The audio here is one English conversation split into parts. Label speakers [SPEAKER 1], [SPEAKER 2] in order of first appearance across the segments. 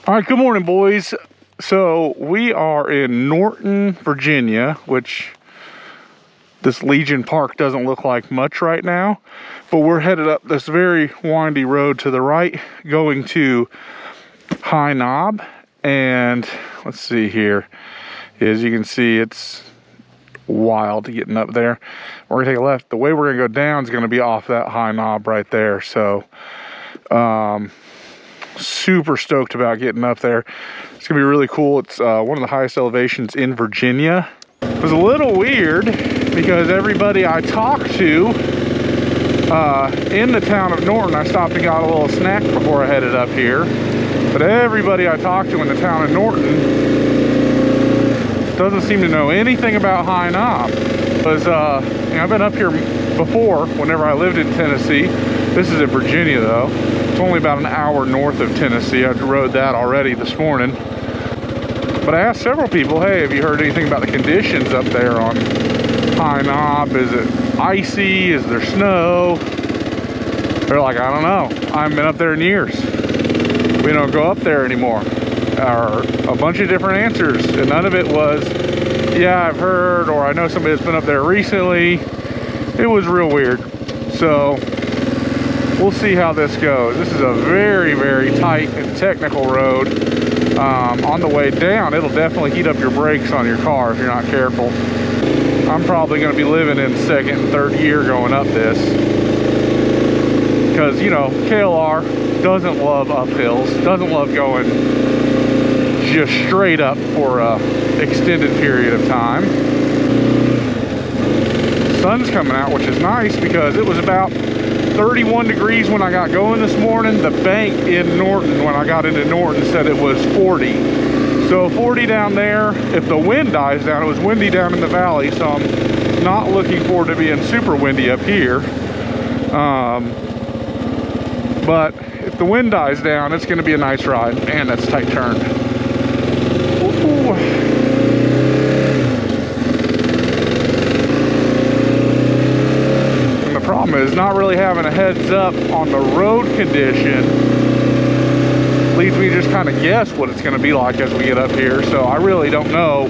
[SPEAKER 1] All right, good morning, boys. So we are in Norton, Virginia, which this Legion Park doesn't look like much right now, but we're headed up this very windy road to the right, going to High Knob. And let's see here. As you can see, it's wild getting up there. We're gonna take a left. The way we're gonna go down is gonna be off that High Knob right there. So super stoked about getting up there. It's gonna be really cool. It's one of the highest elevations in Virginia. It was a little weird because everybody I talked to in the town of Norton, I stopped and got a little snack before I headed up here, but everybody I talked to in the town of Norton doesn't seem to know anything about High Knob. Because I've been up here before whenever I lived in Tennessee. This is in Virginia though. It's only about an hour north of Tennessee. I rode that already this morning. But I asked several people, hey, have you heard anything about the conditions up there on High Knob? Is it icy? Is there snow? They're like, I don't know. I haven't been up there in years. We don't go up there anymore. Or a bunch of different answers. And none of it was, yeah, I've heard, or I know somebody that's been up there recently. It was real weird. So we'll see how this goes. This is a very, very tight and technical road. On the way down, it'll definitely heat up your brakes on your car if you're not careful. I'm probably going to be living in second and third gear going up this. Because, you know, KLR doesn't love uphills, doesn't love going just straight up for a extended period of time. Sun's coming out, which is nice because it was about 31 degrees when I got going this morning. The bank in Norton, when I got into Norton, said it was 40. So 40 down there. If the wind dies down, it was windy down in the valley, so I'm not looking forward to being super windy up here. But if the wind dies down, it's going to be a nice ride. Man, that's a tight turn. Ooh. And the problem is not really having a heads up on the road condition leads me to just kind of guess what it's going to be like as we get up here. So I really don't know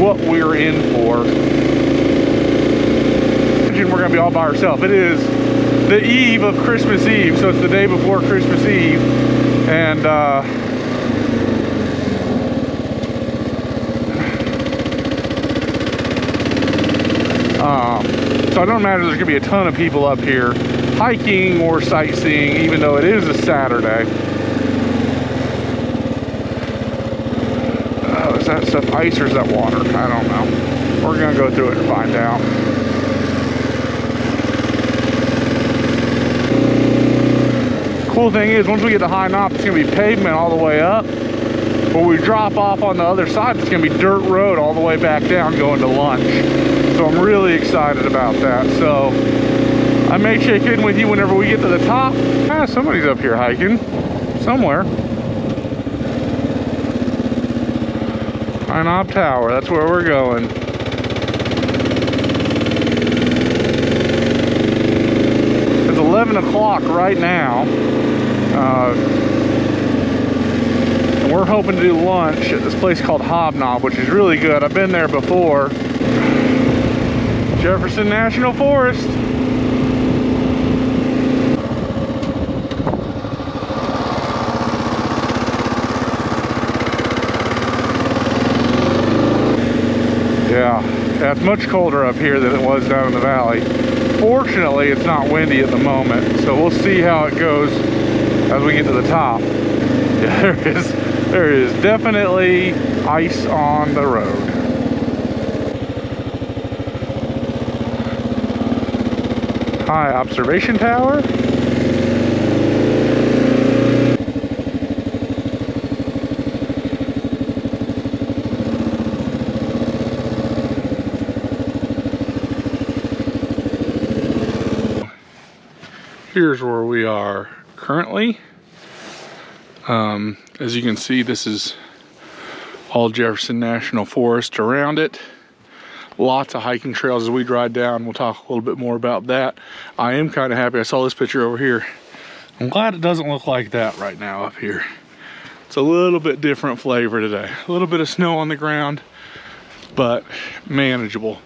[SPEAKER 1] what we're in for. Imagine we're going to be all by ourselves. It is the eve of Christmas Eve, so it's the day before Christmas Eve, and so I don't imagine there's gonna be a ton of people up here hiking or sightseeing, even though it is a Saturday. Is that stuff ice or is that water? I don't know. We're gonna go through it and find out. Cool thing is, once we get to High Knob, it's gonna be pavement all the way up. When we drop off on the other side, it's gonna be dirt road all the way back down going to lunch. So I'm really excited about that. So I may check in with you whenever we get to the top. Ah, somebody's up here hiking somewhere. High Knob Tower, that's where we're going. It's 11 o'clock right now. And we're hoping to do lunch at this place called Hobnob, which is really good. I've been there before. Jefferson National Forest. Yeah, it's much colder up here than it was down in the valley. Fortunately, it's not windy at the moment, so we'll see how it goes as we get to the top. Yeah, there is definitely ice on the road. High observation tower. Here's where we are currently. As you can see, this is all Jefferson National Forest around it. Lots of hiking trails as we drive down. We'll talk a little bit more about that. I am kind of happy. I saw this picture over here. I'm glad it doesn't look like that right now up here. It's a little bit different flavor today. A little bit of snow on the ground, but manageable.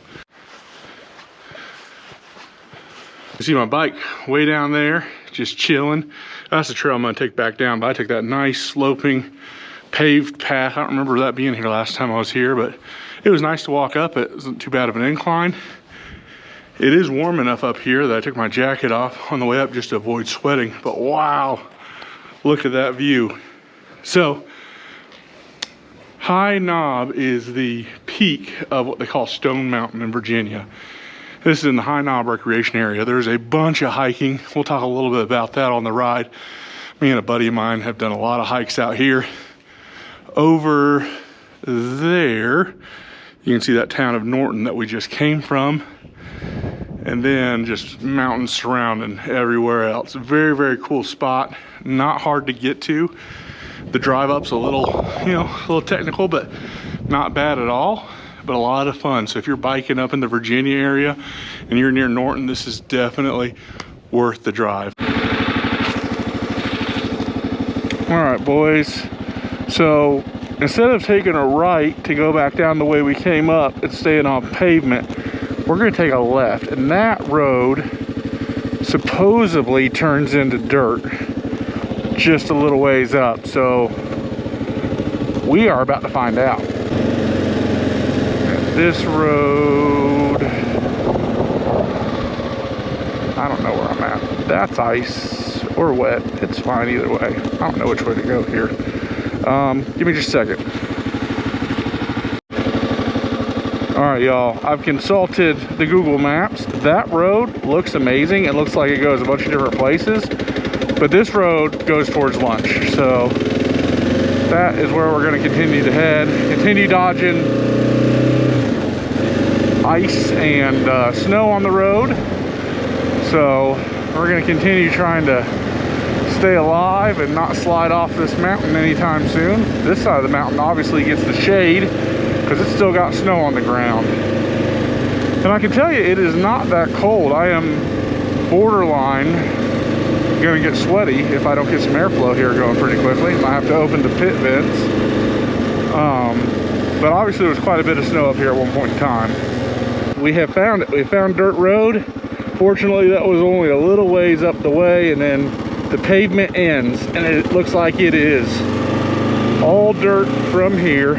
[SPEAKER 1] You see my bike way down there, just chilling. That's the trail I'm gonna take back down, but I took that nice sloping paved path. I don't remember that being here last time I was here, but it was nice to walk up. It wasn't too bad of an incline. It is warm enough up here that I took my jacket off on the way up just to avoid sweating, but wow, look at that view. So, High Knob is the peak of what they call Stone Mountain in Virginia. This is in the High Knob Recreation Area. There's a bunch of hiking. We'll talk a little bit about that on the ride. Me and a buddy of mine have done a lot of hikes out here. Over there, you can see that town of Norton that we just came from. And then just mountains surrounding everywhere else. Very, very cool spot. Not hard to get to. The drive up's a little, a little technical, but not bad at all. But a lot of fun. So if you're biking up in the Virginia area and you're near Norton, this is definitely worth the drive. All right, boys. So instead of taking a right to go back down the way we came up and staying on pavement, we're gonna take a left. And that road supposedly turns into dirt just a little ways up. So we are about to find out. This road, I don't know where I'm at. That's ice or wet. It's fine either way. I don't know which way to go here. Give me just a second. All right, y'all, I've consulted the Google Maps. That road looks amazing. It looks like it goes a bunch of different places, but this road goes towards lunch. So that is where we're gonna continue to head. Continue dodging ice and snow on the road. So we're gonna continue trying to stay alive and not slide off this mountain anytime soon. This side of the mountain obviously gets the shade because it's still got snow on the ground. And I can tell you, it is not that cold. I am borderline gonna get sweaty if I don't get some airflow here going pretty quickly. Might have to open the pit vents. But obviously there was quite a bit of snow up here at one point in time. We have found it. We found dirt road. Fortunately, that was only a little ways up the way, and then the pavement ends, and it looks like it is all dirt from here.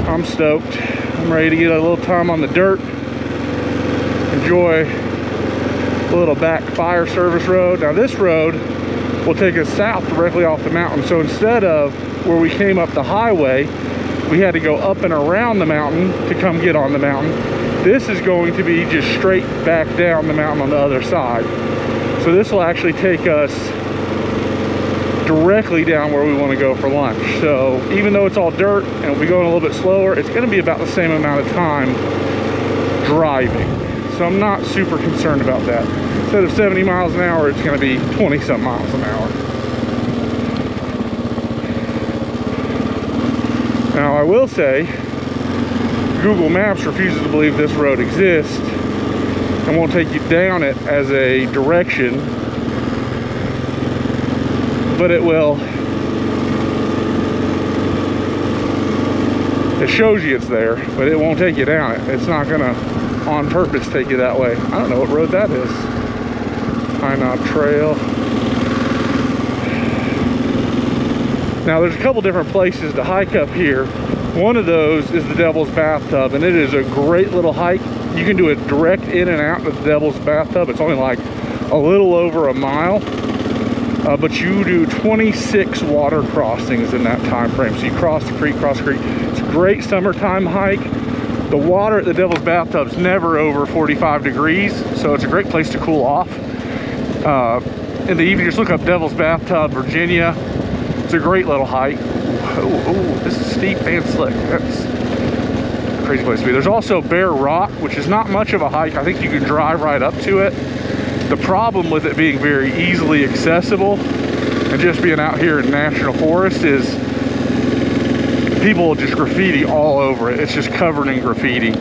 [SPEAKER 1] I'm stoked. I'm ready to get a little time on the dirt, enjoy a little back fire service road. Now this road will take us south directly off the mountain. So instead of where we came up the highway, we had to go up and around the mountain to come get on the mountain. This is going to be just straight back down the mountain on the other side. So this will actually take us directly down where we want to go for lunch. So even though it's all dirt and we'll be going a little bit slower, it's going to be about the same amount of time driving. So I'm not super concerned about that. Instead of 70 miles an hour, it's going to be 20-some miles an hour. Now I will say, Google Maps refuses to believe this road exists and won't take you down it as a direction, but it will. It shows you it's there, but it won't take you down it. It's not gonna on purpose take you that way. I don't know what road that is. High Knob Trail. Now there's a couple different places to hike up here. One of those is the Devil's Bathtub, and it is a great little hike. You can do a direct in and out of the Devil's Bathtub. It's only like a little over a mile, but you do 26 water crossings in that time frame. So you cross the creek, cross the creek. It's a great summertime hike. The water at the Devil's Bathtub is never over 45 degrees, so it's a great place to cool off. In the evening, just look up Devil's Bathtub, Virginia. It's a great little hike. Oh, this is steep and slick. That's a crazy place to be. There's also Bear Rock, which is not much of a hike. I think you can drive right up to it. The problem with it being very easily accessible and just being out here in National Forest is people just graffiti all over it. It's just covered in graffiti.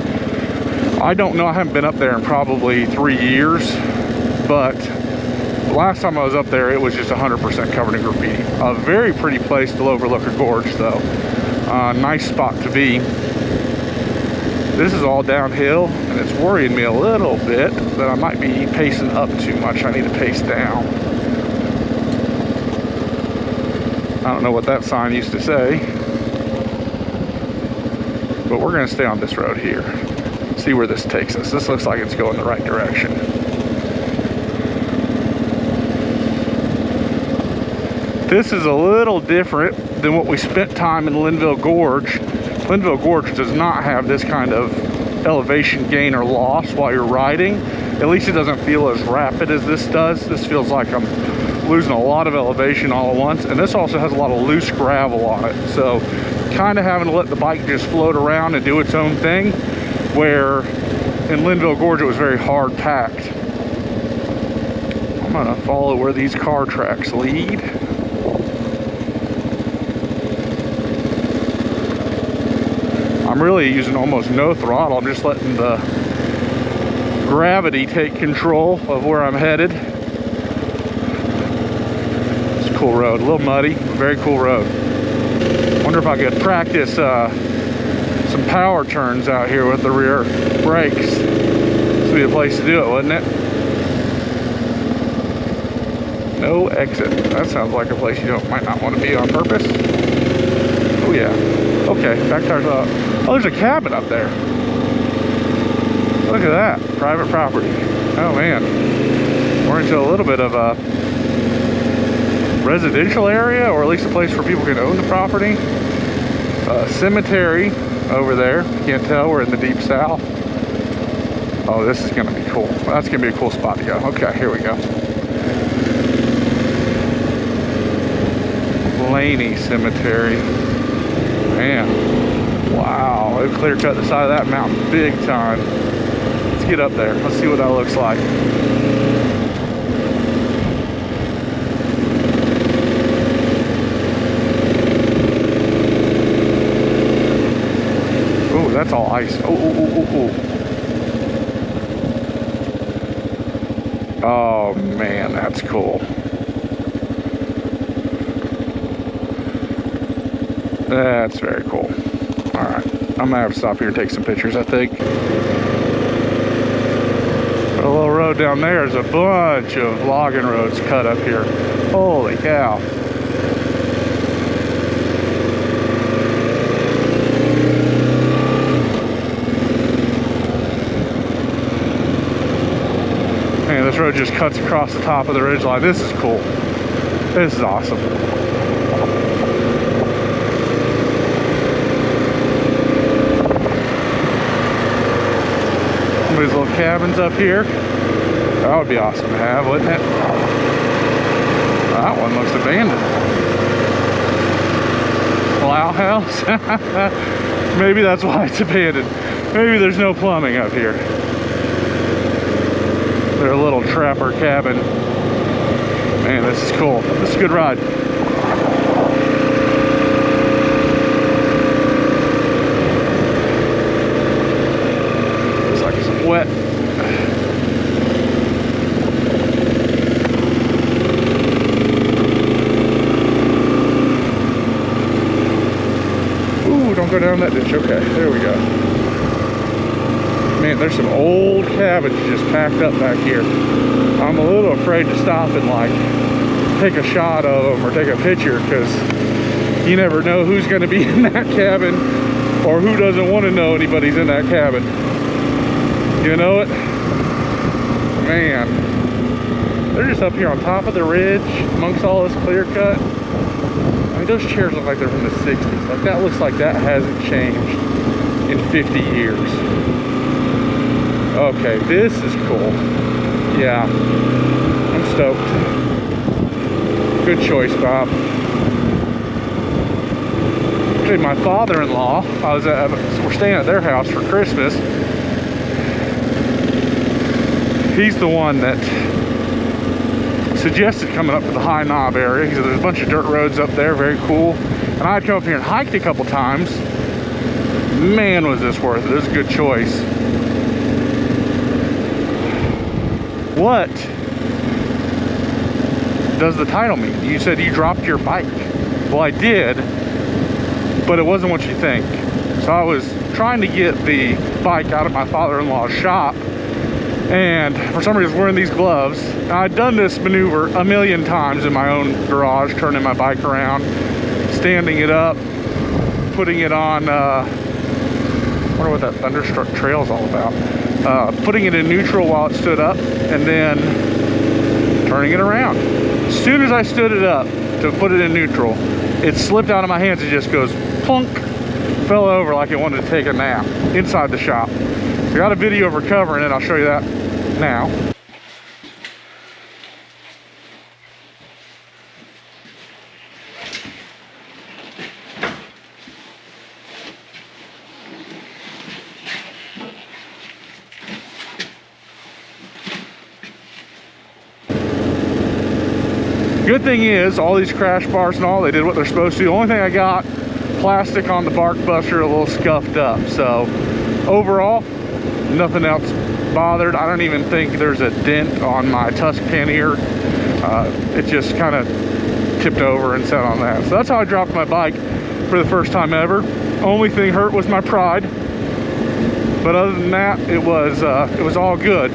[SPEAKER 1] I don't know, I haven't been up there in probably 3 years, but Last time I was up there, it was just 100% covered in graffiti. A very pretty place to overlook a gorge, though. Nice spot to be. This is all downhill, and it's worrying me a little bit that I might be pacing up too much. I need to pace down. I don't know what that sign used to say, but we're going to stay on this road here. See where this takes us. This looks like it's going the right direction. This is a little different than what we spent time in Linville Gorge. Linville Gorge does not have this kind of elevation gain or loss while you're riding. At least it doesn't feel as rapid as this does. This feels like I'm losing a lot of elevation all at once. And this also has a lot of loose gravel on it. So kind of having to let the bike just float around and do its own thing, where in Linville Gorge it was very hard packed. I'm gonna follow where these car tracks lead. I'm really using almost no throttle. I'm just letting the gravity take control of where I'm headed. It's a cool road, a little muddy, very cool road. Wonder if I could practice some power turns out here with the rear brakes. This would be a place to do it, wouldn't it? No exit. That sounds like a place you might not want to be on purpose. Oh yeah. Okay, back tires up. Oh, there's a cabin up there. Look at that, private property. Oh man, we're into a little bit of a residential area, or at least a place where people can own the property. Cemetery over there. Can't tell, we're in the deep south. Oh, this is gonna be cool. That's gonna be a cool spot to go. Okay, here we go. Laney Cemetery. Man, wow, they've clear cut the side of that mountain big time. Let's get up there. Let's see what that looks like. Oh, that's all ice. Oh man, that's cool. That's very cool. All right, I'm gonna have to stop here and take some pictures, I think. A little road down there is a bunch of logging roads cut up here. Holy cow. Man, this road just cuts across the top of the ridgeline. This is cool. This is awesome. These little cabins up here. That would be awesome to have, wouldn't it? That one looks abandoned. Plow house? Maybe that's why it's abandoned. Maybe there's no plumbing up here. They're a little trapper cabin. Man, this is cool. This is a good ride. Wet. Ooh, don't go down that ditch. Okay, there we go. Man, there's some old cabins just packed up back here. I'm a little afraid to stop and like take a shot of them or take a picture, because you never know who's going to be in that cabin or who doesn't want to know anybody's in that cabin. You know it? Man, they're just up here on top of the ridge amongst all this clear cut. I mean, those chairs look like they're from the 60s. Like, that looks like that hasn't changed in 50 years. Okay, this is cool. Yeah, I'm stoked. Good choice, Bob. Actually, my father-in-law, we're staying at their house for Christmas. He's the one that suggested coming up to the High Knob area. He said there's a bunch of dirt roads up there, very cool. And I'd come up here and hiked a couple times. Man, was this worth it. It was a good choice. does the title mean? You said you dropped your bike. Well, I did, but it wasn't what you think. So I was trying to get the bike out of my father-in-law's shop, and for some reason wearing these gloves. Now, I'd done this maneuver a million times in my own garage, turning my bike around, standing it up, putting it on, I wonder what that Thunderstruck trail is all about. Putting it in neutral while it stood up, and then turning it around. As soon as I stood it up to put it in neutral, it slipped out of my hands and just goes plunk, fell over like it wanted to take a nap inside the shop. I got a video of recovering it. I'll show you that now. Good thing is, all these crash bars and all, they did what they're supposed to. The only thing I got, plastic on the bark buster, a little scuffed up. So overall, nothing else bothered. I don't even think there's a dent on my tusk pannier. It just kind of tipped over and sat on that. So that's how I dropped my bike for the first time ever. Only thing hurt was my pride, but other than that, it was all good.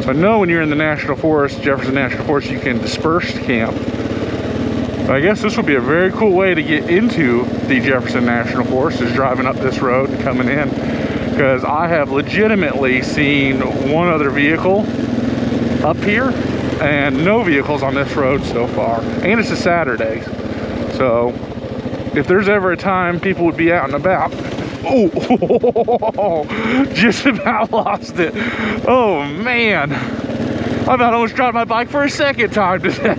[SPEAKER 1] So I know when you're in the National Forest, Jefferson National Forest, you can disperse camp. But I guess this would be a very cool way to get into the Jefferson National Forest, is driving up this road and coming in. Because I have legitimately seen one other vehicle up here and no vehicles on this road so far. And it's a Saturday. So if there's ever a time people would be out and about, oh, just about lost it. Oh man, I about almost dropped my bike for a second time today.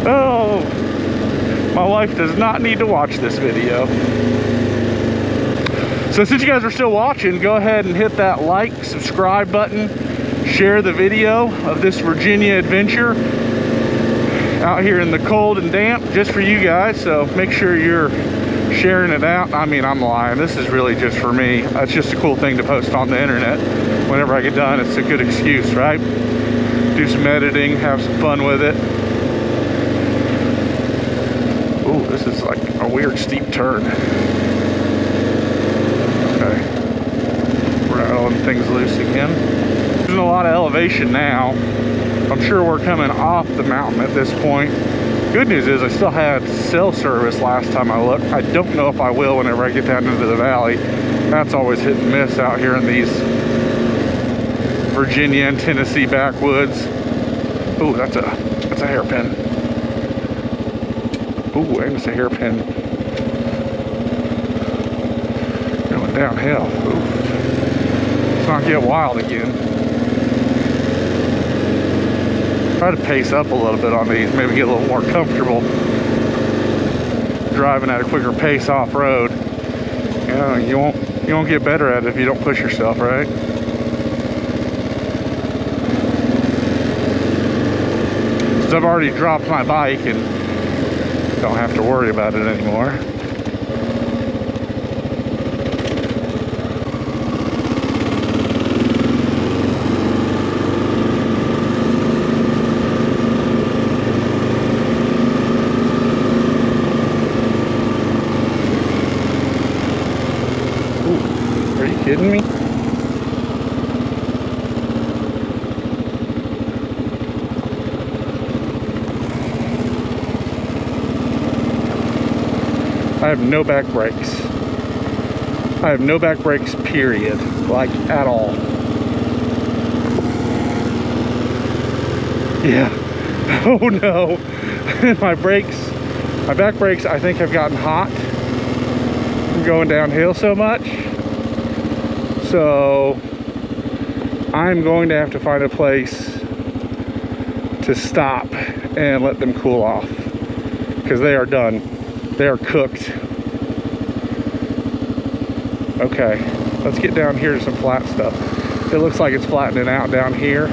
[SPEAKER 1] Oh, my wife does not need to watch this video. So since you guys are still watching, go ahead and hit that like, subscribe button, share the video of this Virginia adventure out here in the cold and damp just for you guys. So make sure you're sharing it out. I mean, I'm lying, this is really just for me. It's just a cool thing to post on the internet. Whenever I get done, it's a good excuse, right? Do some editing, have some fun with it. Ooh, this is like a weird steep turn. Okay, rattling things loose again. There's a lot of elevation now. I'm sure we're coming off the mountain at this point. Good news is I still had cell service last time I looked. I don't know if I will whenever I get down into the valley. That's always hit and miss out here in these Virginia and Tennessee backwoods. Ooh, that's a hairpin. Ooh, and it's a hairpin. Going downhill. Ooh. Let's not get wild again. Try to pace up a little bit on these, maybe get a little more comfortable driving at a quicker pace off-road. You know, you won't get better at it if you don't push yourself, right? So I've already dropped my bike and don't have to worry about it anymore. Are you kidding me? I have no back brakes. I have no back brakes, period. Like, at all. Yeah. Oh no. My back brakes, I think, have gotten hot from going downhill so much. So I'm going to have to find a place to stop and let them cool off, because they are done. They are cooked. Okay, let's get down here to some flat stuff. It looks like it's flattening out down here,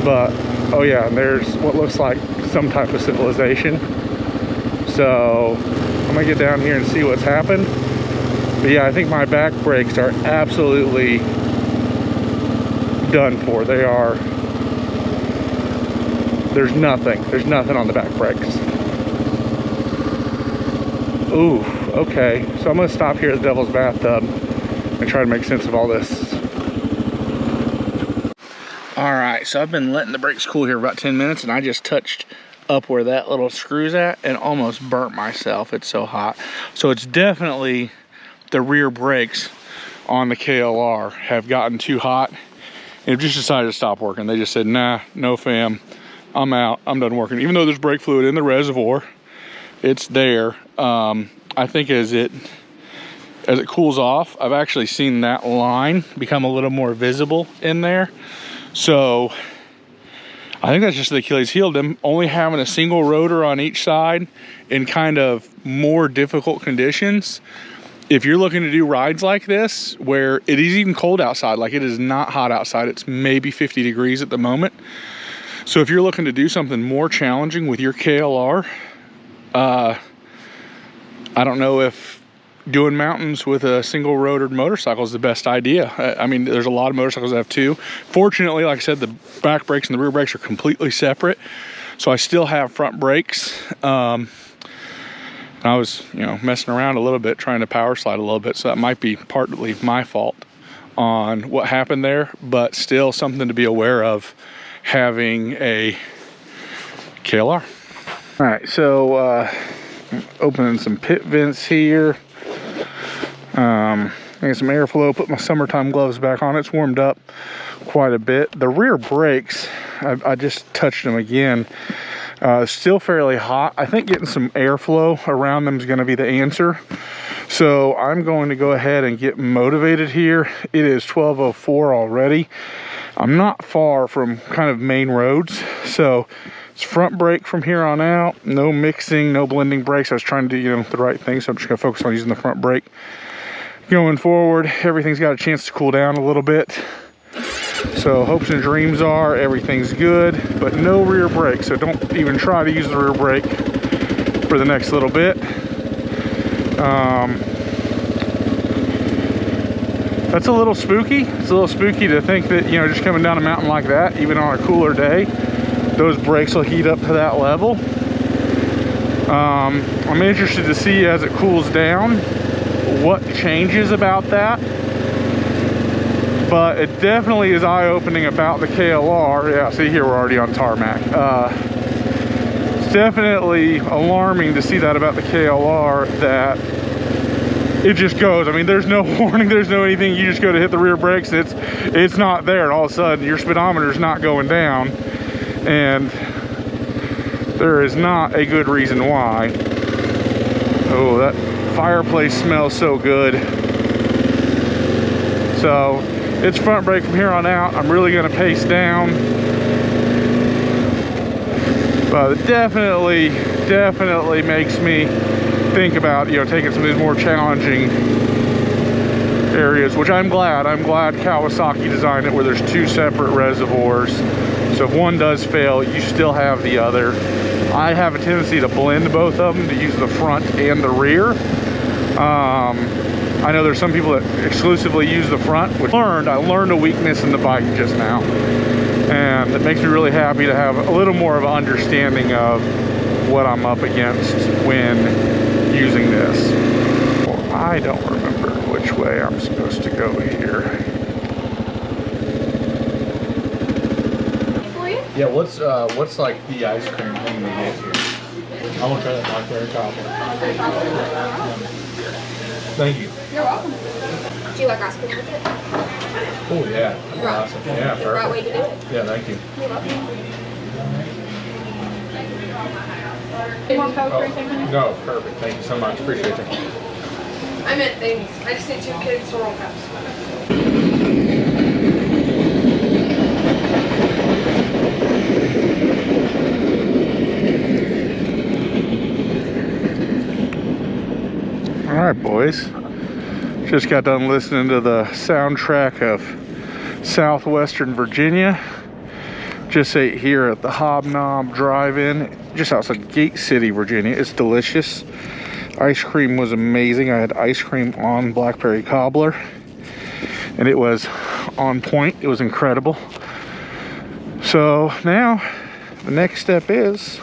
[SPEAKER 1] but oh yeah, and there's what looks like some type of civilization. So I'm gonna get down here and see what's happened. But yeah, I think my back brakes are absolutely done for. They are There's nothing on the back brakes. Ooh, okay. So I'm gonna stop here at the Devil's Bathtub and try to make sense of all this. All right, so I've been letting the brakes cool here about 10 minutes, and I just touched up where that little screw's at and almost burnt myself. It's so hot. So it's definitely the rear brakes on the KLR have gotten too hot and just decided to stop working. They just said, nah, no fam, I'm out, I'm done working. Even though there's brake fluid in the reservoir, it's there. I think as it cools off, I've actually seen that line become a little more visible in there. So I think that's just the Achilles heel, them only having a single rotor on each side in kind of more difficult conditions. If you're looking to do rides like this, where it is even cold outside, like it is not hot outside, it's maybe 50 degrees at the moment. So if you're looking to do something more challenging with your KLR, I don't know if doing mountains with a single rotored motorcycle is the best idea. I mean, there's a lot of motorcycles that have two. Fortunately, like I said, the back brakes and the rear brakes are completely separate. So I still have front brakes. I was, messing around a little bit, trying to power slide a little bit. So that might be partly my fault on what happened there, but still something to be aware of having a KLR. All right, so opening some pit vents here. Get some airflow, put my summertime gloves back on. It's warmed up quite a bit. The rear brakes, I just touched them again. Still fairly hot. I think getting some airflow around them is going to be the answer. So I'm going to go ahead and get motivated here. It is 12:04 already. I'm not far from kind of main roads. So it's front brake from here on out. No mixing, no blending brakes. I was trying to do, the right thing. So I'm just going to focus on using the front brake. Going forward, everything's got a chance to cool down a little bit. So hopes and dreams are everything's good, but no rear brake. So don't even try to use the rear brake for the next little bit. That's a little spooky. It's a little spooky to think that, just coming down a mountain like that, even on a cooler day, those brakes will heat up to that level. I'm interested to see as it cools down what changes about that. But it definitely is eye-opening about the KLR. Yeah, see here, we're already on tarmac. It's definitely alarming to see that about the KLR, that it just goes. I mean, there's no warning, there's no anything. You just go to hit the rear brakes, it's not there, and all of a sudden your speedometer's not going down, and there is not a good reason why. Oh, that fireplace smells so good. So it's front brake from here on out. I'm really going to pace down. But it definitely makes me think about, taking some of these more challenging areas, which I'm glad Kawasaki designed it where there's two separate reservoirs. So if one does fail, you still have the other. I have a tendency to blend both of them, to use the front and the rear. I know there's some people that exclusively use the front, which I learned a weakness in the bike just now. And it makes me really happy to have a little more of an understanding of what I'm up against when using this. Well, I don't remember which way I'm supposed to go here. Yeah, what's like the ice cream thing we get here? I want to try that blackberry cobbler. Thank you.
[SPEAKER 2] You're welcome. Do you like ice cream with it?
[SPEAKER 1] Oh yeah, awesome. Yeah, perfect.
[SPEAKER 2] Right way to do it.
[SPEAKER 1] Yeah, thank you.
[SPEAKER 2] You're welcome. You want Coke or anything?
[SPEAKER 1] No, perfect. Thank you so much. Appreciate it.
[SPEAKER 2] I meant things. I just need 2 kids swirl cups.
[SPEAKER 1] All right, boys. Just got done listening to the soundtrack of Southwestern Virginia. Just ate here at the Hobnob Drive-In, just outside Gate City, Virginia. It's delicious. Ice cream was amazing. I had ice cream on blackberry cobbler, and it was on point. It was incredible. So now the next step is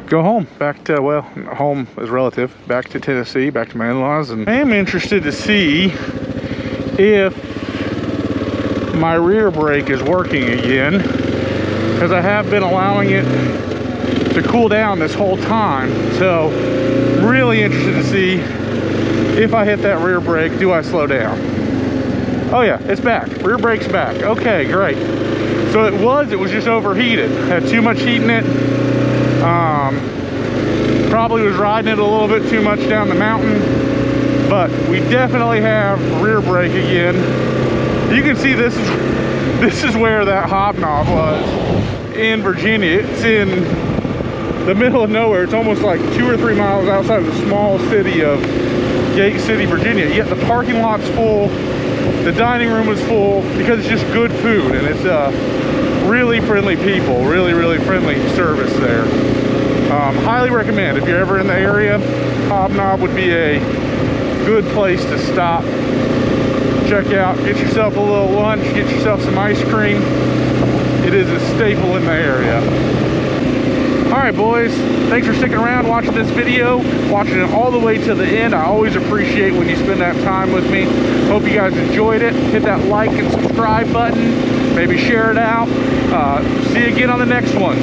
[SPEAKER 1] go home, back to, well, home is relative, back to Tennessee, back to my in-laws. And I am interested to see if my rear brake is working again, because I have been allowing it to cool down this whole time. So really interested to see if I hit that rear brake, do I slow down? Oh yeah, it's back. Rear brake's back. Okay, great. So it was just overheated. Had too much heat in it. Probably was riding it a little bit too much down the mountain, but we definitely have rear brake again. You can see this is where that hobnob was in Virginia. It's in the middle of nowhere. It's almost like 2 or 3 miles outside of the small city of Gate City, Virginia. Yet the parking lot's full, the dining room is full, because it's just good food, and it's really friendly people, really friendly service there. Highly recommend, if you're ever in the area, Hobnob would be a good place to stop. Check out, get yourself a little lunch, get yourself some ice cream. It is a staple in the area. All right, boys, thanks for sticking around, watching this video, watching it all the way to the end. I always appreciate when you spend that time with me. Hope you guys enjoyed it. Hit that like and subscribe button. Maybe share it out. See you again on the next one.